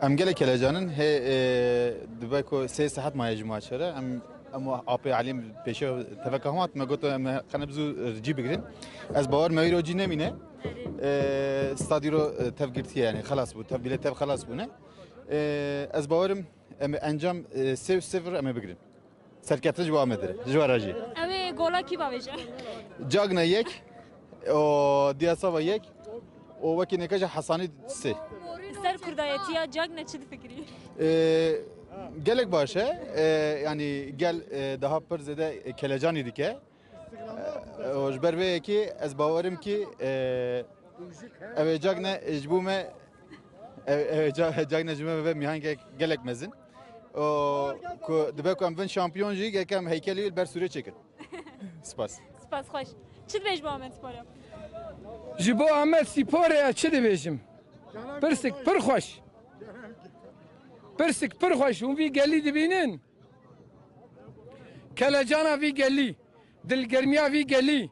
ام gelek kelecanın he dibeko sey saat maya cumaaçara em apı alim peşe tefekkahat me goto em kana bizu rci bigrin ez bavar meyro cinemine stadyro tevgirti yani halas bu bile tev halas bu ne ez bavarım em encam sev sıfır em bigrin serketici bu amedir jwaraji Ev gola ki baveja. Cagna yek o diyasava yek o vakine kaja hasani se Ser kurdayetiya jag ne çidi fikri. Gelek başa yani gel daha perzede kelecan idik e ojber ve ki ez bavarım ki eve cagne ecbume cagne cüme ve mihange gelek mezin o ku dibeko em şampiyonji gekem heykeli ber süre çekin spas Spas hoş. Çid bej bu Ahmet Spor'a. Ji bo Ahmet Spor'a çi dibêjim? Pirsik pir xweş. Pirsik pir xweş û vî gelî dibînin. Kelecana vî gelî, dilgermiya vî gelî.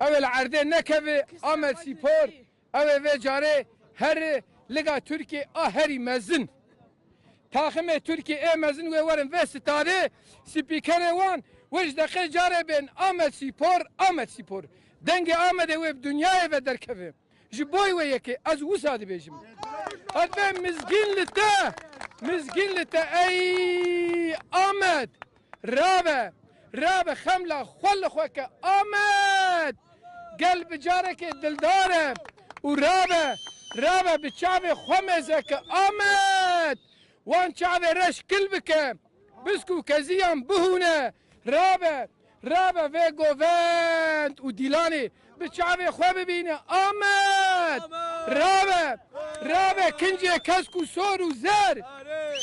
Ew li erdê nekeve Ahmet Spor, ew ê vê carê her Liga Türkiye a herî mezin. Taximê Türkiye ê mezin wê werin vê stadê spîkerê wan wê ji deqê carê bên Ahmet Spor, Ahmet Spor. Dengê Amedê wê bi dunyayê ve derkeve. Ji boy wê yekê ez wisa dibêjim. Ez vê mizgîn li te ey Ahmet rabe xemla xwe li xwe ke Ahmet gel bi carekê dildar e û rabe bi çavê xwe mêze ke Ahmet wan çavê reş kil bike bisk û keziyan bihûne rabe vê govend û dîlanê bi çavê xwe bibîne Ahmet rabe kincê kesk û sor û zer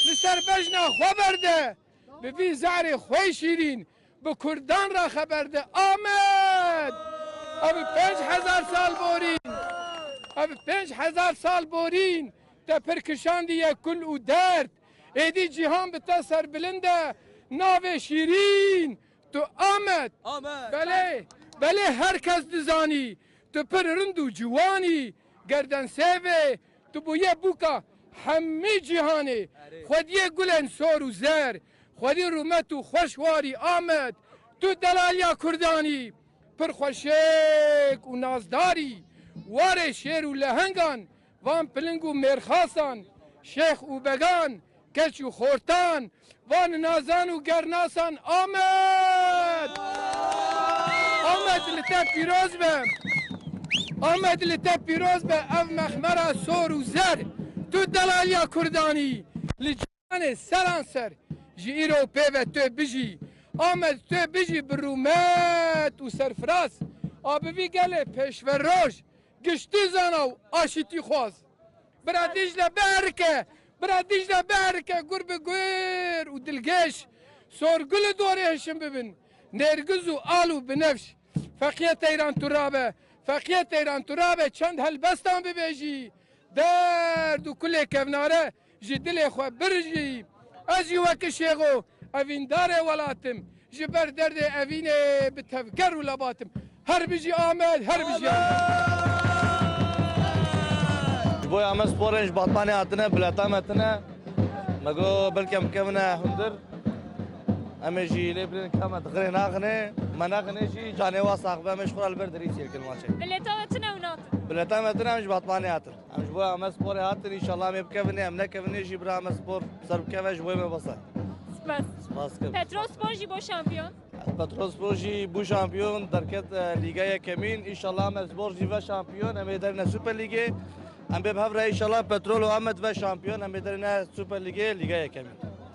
li ser bejna xwe berde bi vî zarê xwe şîrîn bi Kurdan ra xeber de Ahmet ev 5000 sal borîn ev 5000 sal borîn te pir kişandiye kul û derd êdî cîhan bi te serbilind e navê şîrîn tu Ahmet belê herkes dizanî tu pir rind û ciwanî gerdensêvê tu bûye bûka hemî cîhanê xwediyê gulên sor û zer xwedî rûmet û xweş warî Ahmet tu delaliya Kurdanî pir xweşêk û nazdarî warê şêr û lehengan van piling û mêrxasan şêx û began keç û xortan van nazan û gernasan Ahmet li te pîroz be Ahmet li te pîroz be ev mexmera sor û zer tu delaliya Kurdanî li cihanê seran ser ji îro pêve tu bijî Ahmet tu bijî bi rûmet û serfiraz a bi vî gelê pêşverroj giştî zana û aşîtî xwaz bira Dicle berke gur bi gur û dilgeş sorgulê dorê hişim bibin nêrgiz û al û binefş feqiyê teyran turabe çend helbestan bibêjî derd û kulê kevnare ji dilê xwe birjî ez jî wekî şêxo evîndarê welatim ji ber derdê evînê bi tevger û lebatim her bijî Ahmet her bijî Boy Ahmet Spor'un ji Batmanê hatine bileta me tune me got belkem kevine hundir em ê jî lê bilên ke me dixirê naxine me naxine jî canê wa saxibe em ê ji xwe li ber derî çêrkin maçê Bileta ve tune ev natin. bileta me tune em ji Batmanê hatin em ji bo Ahmet Sporê hatin înşallah em ê bikevine em nekevine jî bir Ahmet Spor ser bikeve ji bo me basa Spas. spas kim Petrospor jî bo şampiyon. Petrospor jî bû şampiyon derket Lîgaya Kemîn înşallah Ahmet Spor jî ve şampiyon em ê derine Süper Ligê em bê hevre inşallah Petrol û Ahmet ve şampiyon em ê derine Süper Ligê Lîgaya Kemîn.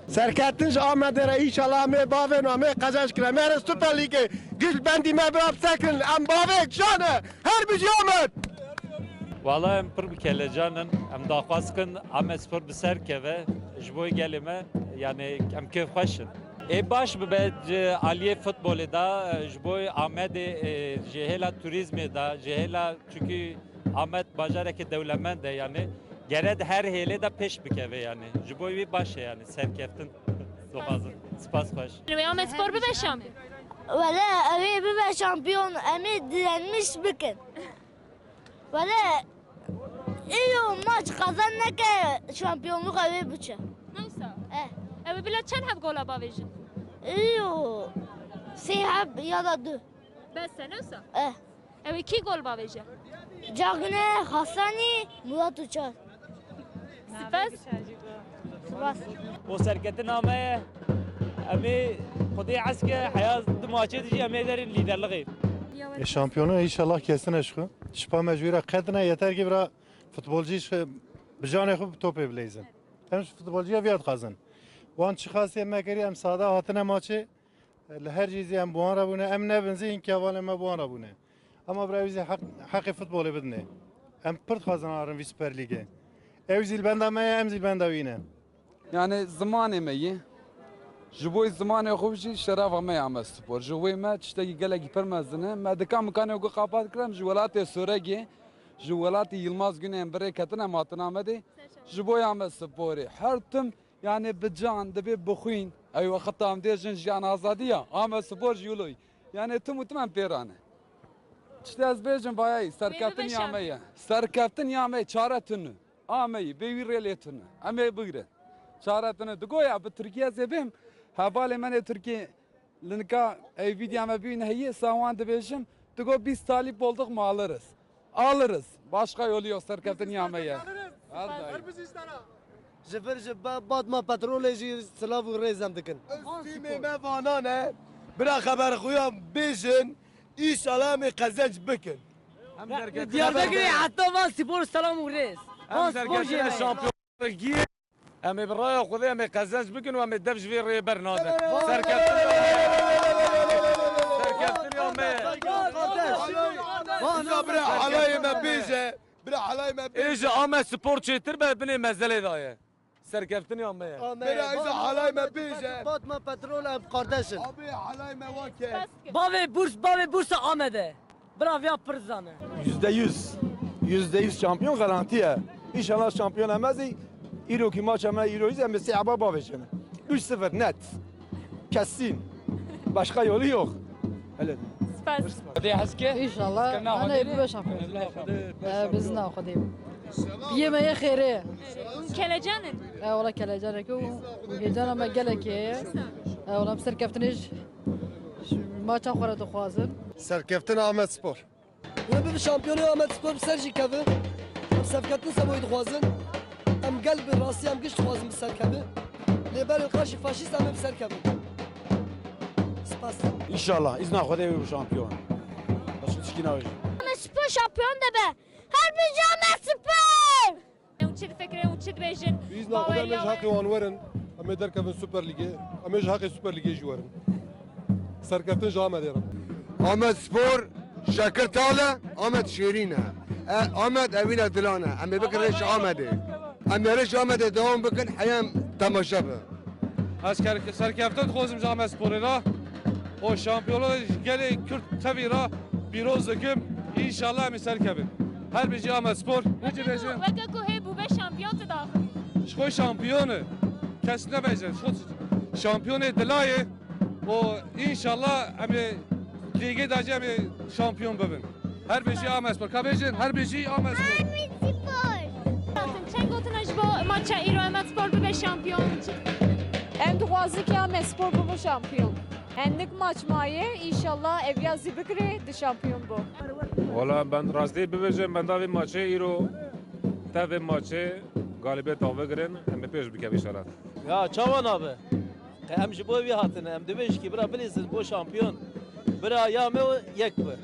Serketin ji Ahmedê re înşallah em ê bavên û em ê qezeş kirin. Em ê Süper Ligê gişbendî me bi apsekin em bavek şane her bijî Ahmed. Valla em pir kelecanın em daxwaz kin Ahmet Spor bi ser keve ji bo gelê me yani em kêf xweşin. Ê baş bibe aliyê futbolê da ji bo Amedê ji hêla turizmê da ji hêla çünkü Ahmet bajarekî dewlemend e yani gered her hêlê de pêş bikeve yani ji bo wî baş e yani serkeftin doxwazin spas xweş. Ve Ahmet Spor bibe şampiyon. Valla evi bibe şampiyon emi direnmiş bikin. Valla ایو ماچ قزن نکه شامپیونلuk evi بچه Neyse. اه Evi bile çen hep gola bavejin. ایو سی هب یا دا دو Bes sen neyse. اه Evi ki gol baveje. جاگنه حسنی مراد uçar Spas. سپاس و سرکت نامه امی خودی عسکه حیاز دماغی دیجی امی دارین liderliği. Şampiyonu inşallah kesin eşku. Şipa mecbura kadına yeter ki bira futbolcu iş bicane xub top ebleyzin. Hem futbolcuya viyat kazın. Wan çıkası mekeri hem sahada hatine maçı her cizi hem buan rabune hem ne benzi in keval hem buan rabune. Ama bira bizi hakkı futbolu bidne. Hem pırt kazanarın Süper Lig'e. Ev zilbenda me hem zilbenda vine. يعني زماني مي جبوي زماني خوشي شرافة ما يعمل سبور جوي ما تشتاقي قالك برمزنا ما دكان مكان يوقع قابات كلام جوالاتي سوريجي جوالاتي يلماز جنين بري كتنا ماتنا مدي جبوي يعمل سبوري حرتم يعني بجان دبي بخوين ايوه خطام ديجن جان ازاديه عمل سبور جولوي يعني تم تمام بيرانه تشتاز بيجن باي سركابتن يعمل سركابتن يعمل شارتن عمي بيوريليتن عمي بغيره شارتنا دقويا بتركيا زبهم هبالي من تركيا لنكا اي فيديو ما بين هي ساوان دبيشم دقو 20 talip olduk mu alırız. Alırız. Başka yolu yok serkeftin yağmaya. جبر جبا بعد ما بترول يجي سلاف وريزم دكن في ما فانانه بلا خبر خويا بيجن ان شاء الله ما قزنج بكن Diyarbakır hatta van spor selam uğrayız. هم سركتنا شامبيون جي امي برايا خذي امي قزاز بكن وامي دبج في ري برنامج سركتنا امي وانا برا علي ما بيجي برا علي ما بيجي ايش امي سبورت شيتر بني مزله دايه سركتني امي برا اذا علي ما بيجي بعد ما بترول بقردشن ابي علي ما واكه Bave burs Ahmet'e. Bravo ya pırzanı. %100 şampiyon garantiye. İnşallah şampiyon emezi. İro ki maç ama İro'yuz ama siyaba bavecene. 3-0 net. Kesin. Başka yolu yok. Öyle. Spas. Hadi haske. ان شاء الله انا يبقى شامبيون باذن الله خديم يما يا خيري Kelecanin. والله كلا جانك وجانا ما قالك والله مسر كفتنج ما تاخر تخوازن Serkeftin Ahmet Spor. وبب شامبيون احمد سبور بسرجي كافي سفكتن سبوي دخوازن ام قلب راسي ام قش دخوازن بسر كافي لبر القرشي فاشيست ام بسر كافي سباس İnşallah izna Xudayı bu şampiyon. Başka tişkina hoje. انا سپور شامپیون دبه هر بجامه سپور Uçid fikre uçid bejin. İzna Xudayı mej hakkı wanwerin. Ama derkevin Süper Lig'e. Ama mej hakkı Süper Lig'e jwarin. Serkeftin Ahmet yaram. Ahmet Spor Şakir Tala Ahmet Şirine. Ahmet evine dilana. Ama bekir reş Ahmet'e. Ama reş Ahmet'e devam bakın hayam tamaşabı. اشكر سركفتن خوزم جامعه سپورنا o şampiyonu gele Kürt tevira biroz ekim inşallah mi serkebin her bir Ahmet Spor ne diyeceğim Vaka ku he bu be şampiyon te daxil. şu şampiyonu kesine beceğiz şampiyonu dilayı o inşallah ami lige dace ami şampiyon bebin her bir Ahmet Spor kabecin her bir Ahmet Spor Çen gotin ajbo maça İro Ahmet Spor be şampiyon. Em dixwazim ki em spor bibo şampiyon. Hendik maç maye inşallah evya zibikre de şampiyon bu. Valla ben rastlayıp bebeceğim ben daha bir maçı İro tabi maçı galibiyet alvegirin hem peş bir kevi şarat. Ya çavan abi. Hem ji bo vi hatine hem demiş ki bira bilirsiz bu şampiyon. Bira ya me yek be.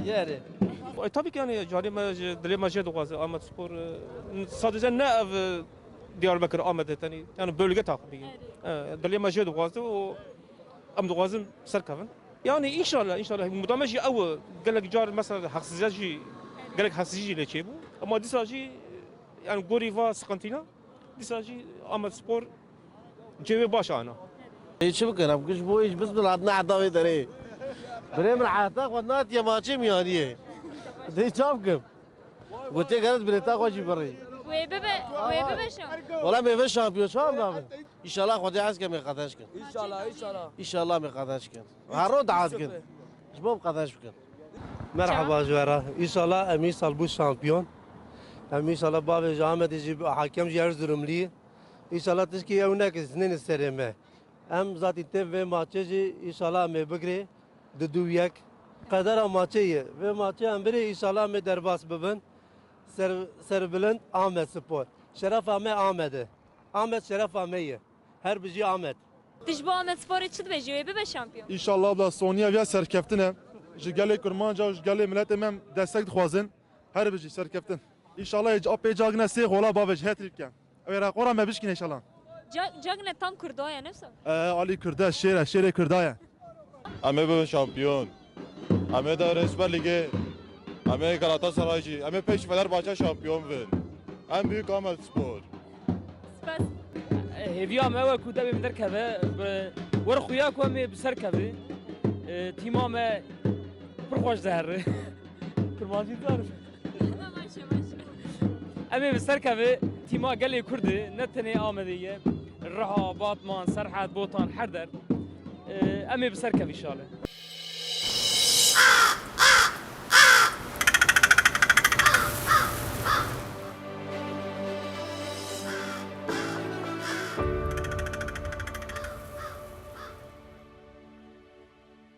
Yeri. Tabii ki yani cari maçı dixwazim Ahmet Spor sadece ne ev Diyarbakır Ahmet'e yani bölge takibi. Dilê me jê dixwazim û em dixwazim serkevin. Yani inşallah mudame jî ew gelek car mesela heqsiziyet jî gelek heqsizî jî lê çêbû. Ama dîsa jî yani gorî va sıkıntıyla dîsa jî Ahmet Spor cêwê baş ana. ايش بكره بكش بويش بس بلعبنا عطاوي دري بري من عاتا قنات يا ماتشي ميانيه دي شافكم قلت لك قالت بريتا واجي بري Ve bebe şampiyon. والله ما فيش شامبيون شو عم نعمل ان شاء الله خدي عسكر ما يقدرش كن inşallah ان شاء الله ما يقدرش كن هرود عاد كن شباب قدرش كن مرحبا جوارا ان شاء الله امي صلبو شامبيون Hem inşallah babı Ahmet ji hakem ji Erzurumlu. İnşallah tişki ev nekisinin sereme. Hem zaten te ve maçı ji inşallah me bigre de duyek. Kadar maçı ve maçı hem biri inşallah me derbas bibin. Serbilend Ahmet Spor. Şeref Ahmet'e. Ahmet Şeref Ahmet'e. Her bici Ahmet. Dijbo Ahmet Spor için de jiwe bibe şampiyon. İnşallah abla Sonya ya serkeftine. Ji gelê Kurmanca ji gelê milletê me destek dixwazin. Her bijî serkeftin. İnşallah apê cagine sê xola bavê ji hetrîke. Ew raqora me bişkîne inşallah. Cagne tam Kurdaya ne Ali Kürde şêrê Kürdaye. Em ê bibin şampiyon. Em ê derê Süper Ligê. Em ê Galatasaray jî. Em ê pêş Fenerbahçe şampiyon bibin. En büyük Ahmet Spor. هێویا me ku devê min derkeve wer xuya ku em ê bi ser kevî tîma me pir xweş dihere kurmancî dar em ê bi ser kevî tîma gelê Kurdî ne tenê Amedê ye Riha, Batman, Serhed, Botan her der em ê bi ser kevî inşallah